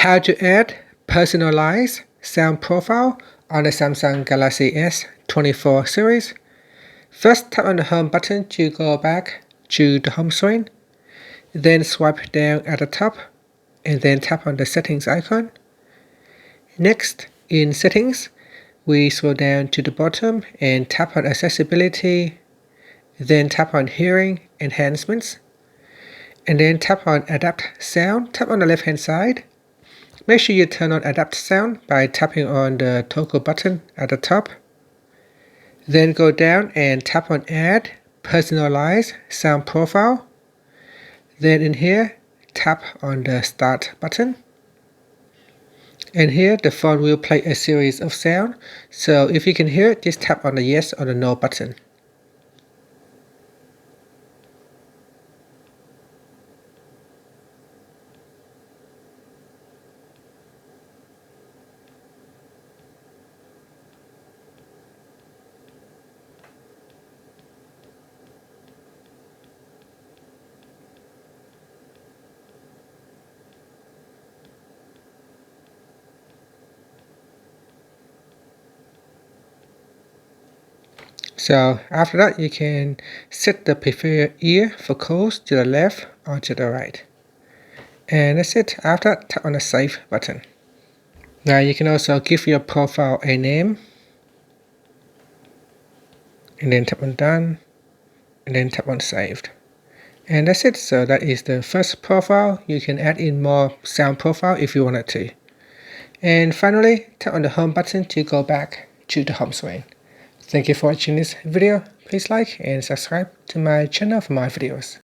How to add personalized sound profile on the Samsung Galaxy S24 series. First, tap on the home button to go back to the home screen. Then swipe down at the top and then tap on the settings icon. Next, in settings, we scroll down to the bottom and tap on accessibility. Then tap on hearing enhancements. And then tap on adapt sound. Tap on the left hand side. Make sure you turn on adapt sound by tapping on the toggle button at the top. Then go down and tap on add personalize sound profile. Then in here, tap on the start button. And here the phone will play a series of sound. So if you can hear it, just tap on the yes or the no button. So after that, you can set the preferred ear for calls to the left or to the right. And that's it. After that, tap on the save button. Now you can also give your profile a name. And then tap on done. And then tap on saved. And that's it. So that is the first profile. You can add in more sound profile if you wanted to. And finally, tap on the home button to go back to the home screen. Thank you for watching this video. Please like and subscribe to my channel for more videos.